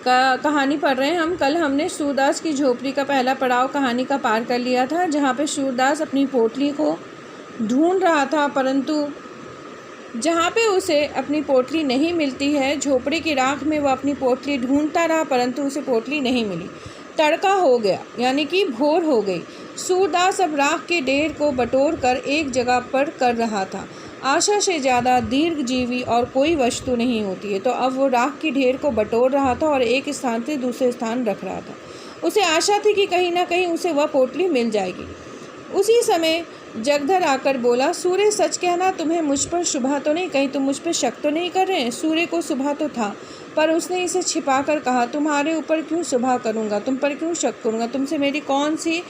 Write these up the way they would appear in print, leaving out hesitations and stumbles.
का कहानी पढ़ रहे हैं हम। कल हमने सूरदास की झोपड़ी का पहला पड़ाव कहानी का पार कर लिया था, जहाँ पे सूरदास अपनी पोटली को ढूंढ रहा था, परंतु जहाँ पे उसे अपनी पोटली नहीं मिलती है, झोपड़ी की राख में वो अपनी पोटली ढूंढता रहा, परंतु उसे पोटली नहीं मिली। तड़का हो गया, यानी कि भोर हो गई। सूरदास अब राख के ढेर को बटोर कर एक जगह पर कर रहा था। आशा से ज़्यादा दीर्घजीवी और कोई वस्तु नहीं होती है, तो अब वो राख की ढेर को बटोर रहा था और एक स्थान से दूसरे स्थान रख रहा था। उसे आशा थी कि कहीं ना कहीं उसे वह पोटली मिल जाएगी। उसी समय जगधर आकर बोला, सूर्य सच कहना, तुम्हें मुझ पर शुभा तो नहीं, कहीं तुम मुझ पर शक तो नहीं कर रहे हैं? सूर्य को शुभा तो था, पर उसने इसे छिपा कर कहा, तुम्हारे ऊपर क्यों शुभा करूँगा, तुम पर क्यों शक करूँगा, तुमसे मेरी कौन सी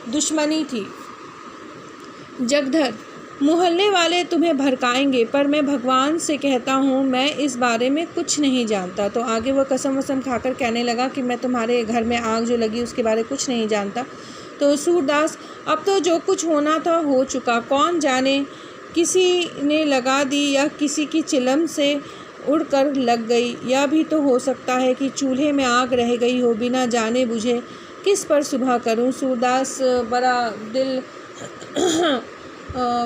दुश्मनी थी? जगधर, मोहल्ले वाले तुम्हें भड़काएंगे, पर मैं भगवान से कहता हूँ मैं इस बारे में कुछ नहीं जानता। तो आगे वह कसम वसम खाकर कहने लगा कि मैं तुम्हारे घर में आग जो लगी उसके बारे में कुछ नहीं जानता। तो सूरदास, अब तो जो कुछ होना था हो चुका, कौन जाने किसी ने लगा दी या किसी की चिलम से उड़कर लग गई, या भी तो हो सकता है कि चूल्हे में आग रह गई हो बिना जाने बुझे। किस पर सुबह करूं? सूरदास बड़ा दिल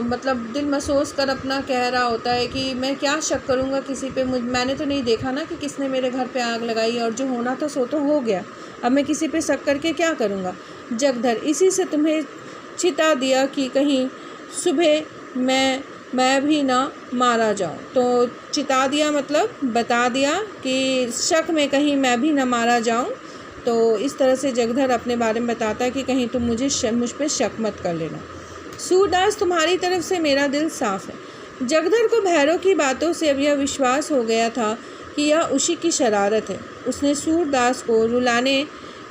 मतलब दिल महसूस कर अपना कह रहा होता है कि मैं क्या शक करूंगा किसी पे, मैंने तो नहीं देखा ना कि किसने मेरे घर पे आग लगाई, और जो होना था सो तो हो गया, अब मैं किसी पे शक करके क्या करूंगा? जगधर, इसी से तुम्हें चिता दिया कि कहीं सुबह मैं भी ना मारा जाऊं। तो चिता दिया मतलब बता दिया कि शक में कहीं मैं भी ना मारा जाऊं। तो इस तरह से जगधर अपने बारे में बताता है कि कहीं तुम मुझ पे शक मत कर लेना। सूरदास, तुम्हारी तरफ से मेरा दिल साफ है। जगधर को भैरव की बातों से अब यह विश्वास हो गया था कि यह उसी की शरारत है। उसने सूरदास को रुलाने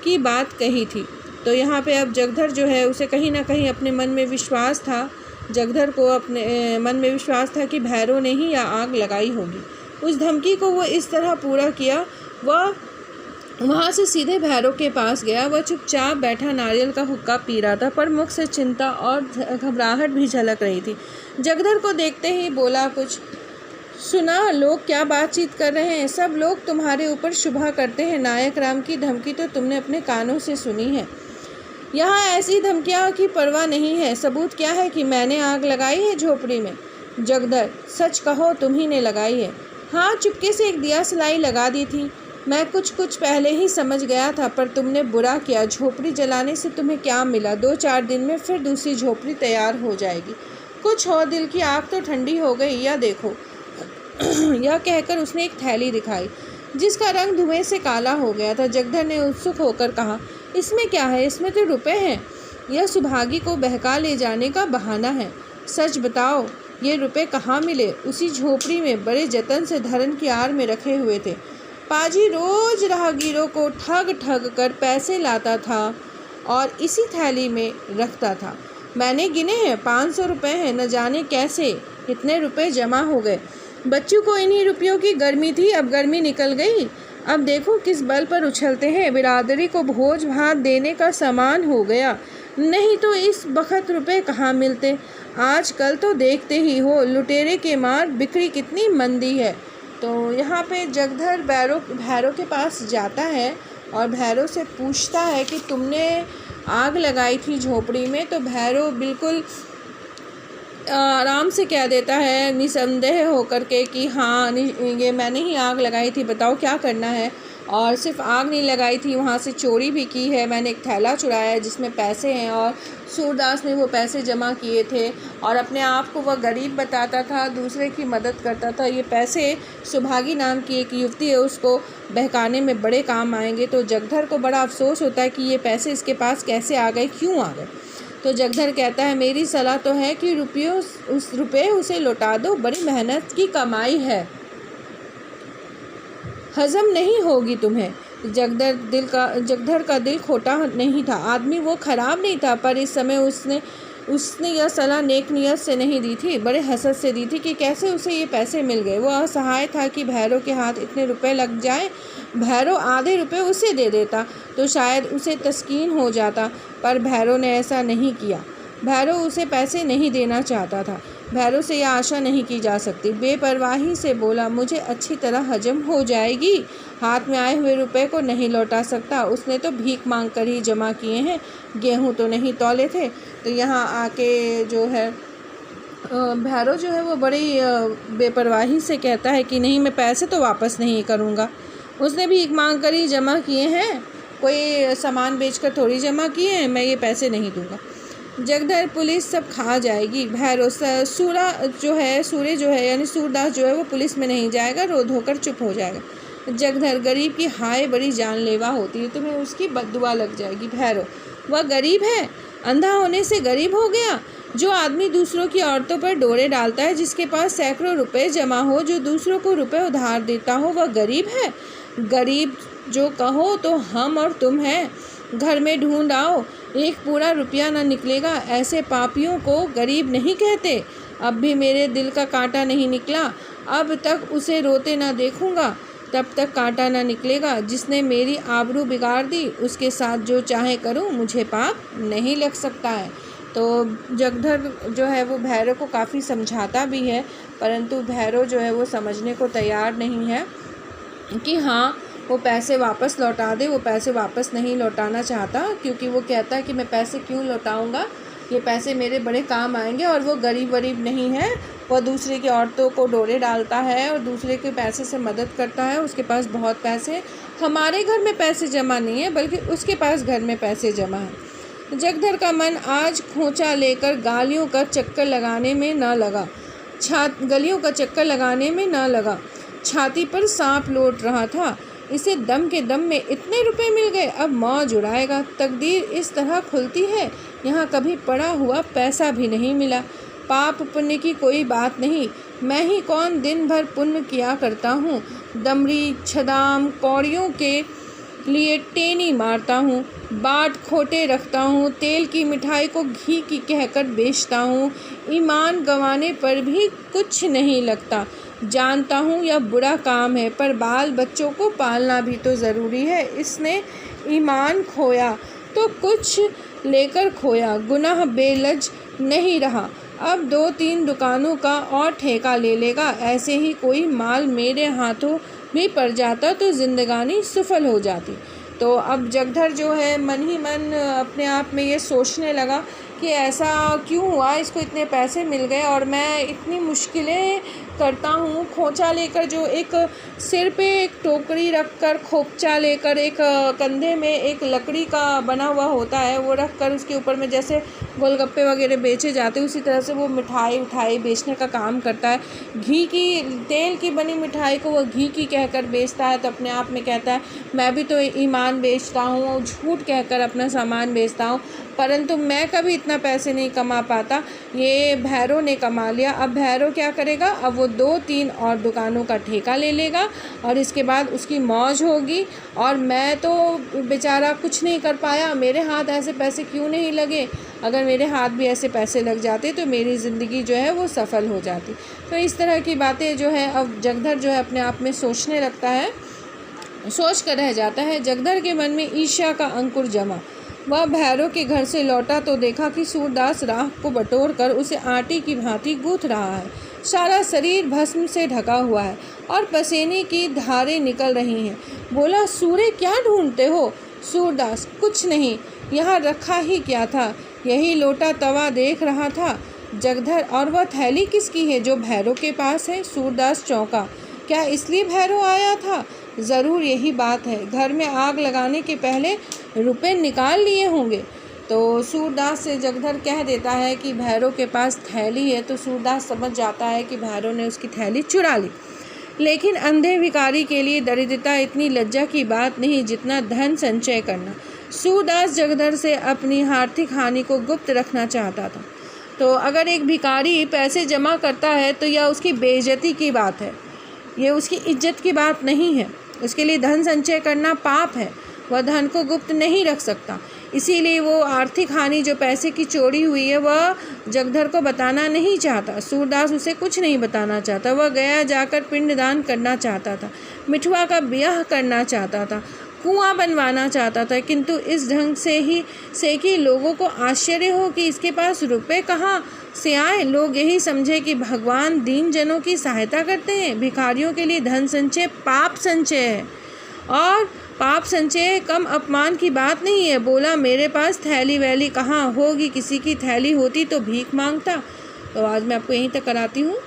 की बात कही थी। तो यहाँ पे अब जगधर जो है उसे कहीं ना कहीं अपने मन में विश्वास था, जगधर को अपने मन में विश्वास था कि भैरव ने ही यह आग लगाई होगी। उस धमकी को वो इस तरह पूरा किया। वह वहाँ से सीधे भैरव के पास गया। वह चुपचाप बैठा नारियल का हुक्का पी रहा था, पर मुख से चिंता और घबराहट भी झलक रही थी। जगधर को देखते ही बोला, कुछ सुना? लोग क्या बातचीत कर रहे हैं? सब लोग तुम्हारे ऊपर शुभा करते हैं। नायक राम की धमकी तो तुमने अपने कानों से सुनी है। यहाँ ऐसी धमकियाँ की परवाह नहीं है। सबूत क्या है कि मैंने आग लगाई है झोपड़ी में? जगधर, सच कहो, तुम्ही ने लगाई है? हाँ, चुपके से एक दिया सलाई लगा दी थी। मैं कुछ पहले ही समझ गया था, पर तुमने बुरा किया। झोपड़ी जलाने से तुम्हें क्या मिला? 2-4 दिन में फिर दूसरी झोपड़ी तैयार हो जाएगी। कुछ हो, दिल की आग तो ठंडी हो गई। या देखो। यह कहकर उसने एक थैली दिखाई जिसका रंग धुएं से काला हो गया था। जगधर ने उत्सुक होकर कहा, इसमें क्या है? इसमें तो रुपए हैं। यह सुभागी को बहका ले जाने का बहाना है। सच बताओ, ये रुपए कहाँ मिले? उसी झोपड़ी में बड़े जतन से धरन की आड़ में रखे हुए थे। पाजी रोज राहगीरों को ठग कर पैसे लाता था और इसी थैली में रखता था। मैंने गिने हैं, 500 रुपये हैं। न जाने कैसे इतने रुपए जमा हो गए। बच्चों को इन्हीं रुपयों की गर्मी थी, अब गर्मी निकल गई। अब देखो किस बल पर उछलते हैं। बिरादरी को भोज भात देने का सामान हो गया, नहीं तो इस बखत रुपए कहाँ मिलते। आजकल तो देखते ही हो, लुटेरे के मार बिक्री कितनी मंदी है। तो यहाँ पे जगधर भैरव के पास जाता है और भैरव से पूछता है कि तुमने आग लगाई थी झोपड़ी में? तो भैरव बिल्कुल आराम से कह देता है, निसंदेह होकर के कि हाँ, ये मैंने ही आग लगाई थी, बताओ क्या करना है। और सिर्फ आग नहीं लगाई थी, वहाँ से चोरी भी की है। मैंने एक थैला चुराया है जिसमें पैसे हैं, और सूरदास ने वो पैसे जमा किए थे और अपने आप को वह गरीब बताता था, दूसरे की मदद करता था। ये पैसे सुभागी नाम की एक युवती है, उसको बहकाने में बड़े काम आएंगे। तो जगधर को बड़ा अफसोस होता है कि ये पैसे इसके पास कैसे आ गए, क्यों आ गए। तो जगधर कहता है, मेरी सलाह तो है कि रुपये उसे लौटा दो, बड़ी मेहनत की कमाई है, हजम नहीं होगी तुम्हें। जगधर का दिल खोटा नहीं था। आदमी वो खराब नहीं था, पर इस समय उसने यह सलाह नेक नियत से नहीं दी थी, बड़े हसद से दी थी कि कैसे उसे ये पैसे मिल गए। वो असहाय था कि भैरव के हाथ इतने रुपए लग जाए। भैरव आधे रुपए उसे दे देता तो शायद उसे तस्कीन हो जाता, पर भैरव ने ऐसा नहीं किया। भैरव उसे पैसे नहीं देना चाहता था। भैरव से यह आशा नहीं की जा सकती। बेपरवाही से बोला, मुझे अच्छी तरह हजम हो जाएगी, हाथ में आए हुए रुपए को नहीं लौटा सकता। उसने तो भीख मांग कर ही जमा किए हैं, गेहूं तो नहीं तौले थे। तो यहाँ आके जो है भैरव जो है वो बड़ी बेपरवाही से कहता है कि नहीं, मैं पैसे तो वापस नहीं करूँगा। उसने भीख मांग कर ही जमा किए हैं, कोई सामान बेचकर थोड़ी जमा किए हैं, मैं ये पैसे नहीं दूंगा। जगधर, पुलिस सब खा जाएगी। भैरव, सूर्य जो है यानी सूरदास जो है वो पुलिस में नहीं जाएगा, रो धोकर चुप हो जाएगा। जगधर, गरीब की हाय बड़ी जानलेवा होती है, तुम्हें उसकी बद्दुआ लग जाएगी। भैरव, वह गरीब है, अंधा होने से गरीब हो गया। जो आदमी दूसरों की औरतों पर डोरे डालता है, जिसके पास सैकड़ों रुपए जमा हो, जो दूसरों को रुपए उधार देता हो, वह गरीब है। गरीब जो कहो तो हम और तुम हैं। घर में ढूंढ आओ, एक पूरा रुपया न निकलेगा। ऐसे पापियों को गरीब नहीं कहते। अब भी मेरे दिल का कांटा नहीं निकला, अब तक उसे रोते ना देखूंगा, तब तक कांटा ना निकलेगा। जिसने मेरी आबरू बिगाड़ दी, उसके साथ जो चाहे करूं, मुझे पाप नहीं लग सकता है। तो जगधर जो है वो भैरव को काफ़ी समझाता भी है, परंतु भैरव जो है वो समझने को तैयार नहीं है कि हाँ वो पैसे वापस लौटा दे। वो पैसे वापस नहीं लौटाना चाहता, क्योंकि वो कहता है कि मैं पैसे क्यों लौटाऊंगा, ये पैसे मेरे बड़े काम आएंगे। और वो गरीब वरीब नहीं है, वह दूसरे की औरतों को डोरे डालता है और दूसरे के पैसे से मदद करता है। उसके पास बहुत पैसे, हमारे घर में पैसे जमा नहीं है, बल्कि उसके पास घर में पैसे जमा है। जगधर का मन आज खोंचा लेकर गलियों का चक्कर लगाने में न लगा। छाती पर सांप लौट रहा था। इसे दम के दम में इतने रुपए मिल गए, अब मौज उड़ाएगा। तकदीर इस तरह खुलती है, यहाँ कभी पड़ा हुआ पैसा भी नहीं मिला। पाप पुण्य की कोई बात नहीं, मैं ही कौन दिन भर पुण्य किया करता हूँ। दमड़ी छदाम कौड़ियों के लिए टेनी मारता हूँ, बाट खोटे रखता हूँ, तेल की मिठाई को घी की कहकर बेचता हूँ। ईमान गंवाने पर भी कुछ नहीं लगता। जानता हूँ यह बुरा काम है, पर बाल बच्चों को पालना भी तो ज़रूरी है। इसने ईमान खोया तो कुछ लेकर खोया, गुनाह बेलज नहीं रहा। अब 2-3 दुकानों का और ठेका ले लेगा। ऐसे ही कोई माल मेरे हाथों भी पड़ जाता तो जिंदगानी सफल हो जाती। तो अब जगधर जो है मन ही मन अपने आप में ये सोचने लगा कि ऐसा क्यों हुआ, इसको इतने पैसे मिल गए और मैं इतनी मुश्किलें करता हूँ। खोंचा लेकर, जो एक सिर पे एक टोकरी रखकर, खोपचा लेकर, एक कंधे में एक लकड़ी का बना हुआ होता है वो रख कर, उसके ऊपर में जैसे गोलगप्पे वगैरह बेचे जाते हैं, उसी तरह से वो मिठाई बेचने का काम करता है। तेल की बनी मिठाई को वो घी की कहकर बेचता है, तो अपने आप में कहता है मैं भी तो ईमान बेचता हूँ, झूठ कहकर अपना सामान बेचता हूँ, परंतु मैं कभी इतना पैसे नहीं कमा पाता। ये भैरव ने कमा लिया। अब भैरव क्या करेगा, अब वो 2-3 और दुकानों का ठेका ले लेगा और इसके बाद उसकी मौज होगी। और मैं तो बेचारा कुछ नहीं कर पाया, मेरे हाथ ऐसे पैसे क्यों नहीं लगे। अगर मेरे हाथ भी ऐसे पैसे लग जाते तो मेरी ज़िंदगी जो है वो सफल हो जाती। तो इस तरह की बातें जो है अब जगधर जो है अपने आप में सोचने लगता है, सोच कर रह जाता है। जगधर के मन में ईर्ष्या का अंकुर जमा। वह भैरव के घर से लौटा तो देखा कि सूरदास राख को बटोर कर उसे आटे की भांति गूँथ रहा है। सारा शरीर भस्म से ढका हुआ है और पसीने की धारें निकल रही हैं। बोला, सूर्य क्या ढूंढते हो? सूरदास, कुछ नहीं, यहाँ रखा ही क्या था, यही लोटा तवा देख रहा था। जगधर, और वह थैली किसकी है जो भैरव के पास है? सूरदास चौंका। क्या इसलिए भैरव आया था? ज़रूर यही बात है, घर में आग लगाने के पहले रुपए निकाल लिए होंगे। तो सूरदास से जगधर कह देता है कि भैरव के पास थैली है, तो सूरदास समझ जाता है कि भैरव ने उसकी थैली चुरा ली। लेकिन अंधे भिखारी के लिए दरिद्रता इतनी लज्जा की बात नहीं जितना धन संचय करना। सूरदास जगधर से अपनी आर्थिक हानि को गुप्त रखना चाहता था। तो अगर एक भिखारी पैसे जमा करता है तो यह उसकी बेइज्जती की बात है, ये उसकी इज्जत की बात नहीं है। उसके लिए धन संचय करना पाप है, वह धन को गुप्त नहीं रख सकता। इसीलिए वो आर्थिक हानि जो पैसे की चोरी हुई है वह जगधर को बताना नहीं चाहता। सूरदास उसे कुछ नहीं बताना चाहता। वह गया जाकर पिंडदान करना चाहता था, मिठुआ का ब्याह करना चाहता था, कुआं बनवाना चाहता था, किंतु इस ढंग से कि लोगों को आश्चर्य हो कि इसके पास रुपए कहाँ से आए। लोग यही समझे कि भगवान दीन जनों की सहायता करते हैं। भिखारियों के लिए धन संचय पाप संचय है, और पाप संचय कम अपमान की बात नहीं है। बोला, मेरे पास थैली वैली कहाँ होगी, किसी की थैली होती तो भीख मांगता। तो आज मैं आपको यहीं तक कराती हूँ।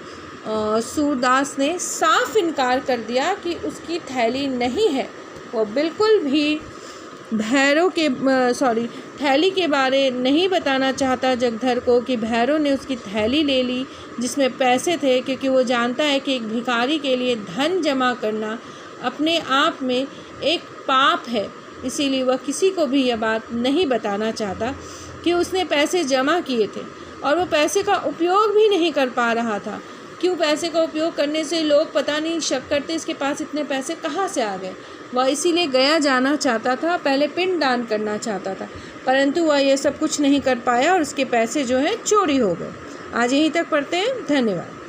सूरदास ने साफ इनकार कर दिया कि उसकी थैली नहीं है। वो बिल्कुल भी थैली के बारे नहीं बताना चाहता जगधर को कि भैरव ने उसकी थैली ले ली जिसमें पैसे थे, क्योंकि वो जानता है कि एक भिखारी के लिए धन जमा करना अपने आप में एक पाप है। इसीलिए वह किसी को भी यह बात नहीं बताना चाहता कि उसने पैसे जमा किए थे, और वो पैसे का उपयोग भी नहीं कर पा रहा था। क्यों पैसे का उपयोग करने से लोग पता नहीं शक करते, इसके पास इतने पैसे कहाँ से आ गए। वह इसीलिए गया जाना चाहता था, पहले पिंड दान करना चाहता था, परंतु वह यह सब कुछ नहीं कर पाया और उसके पैसे जो हैं चोरी हो गए। आज यहीं तक पढ़ते हैं। धन्यवाद।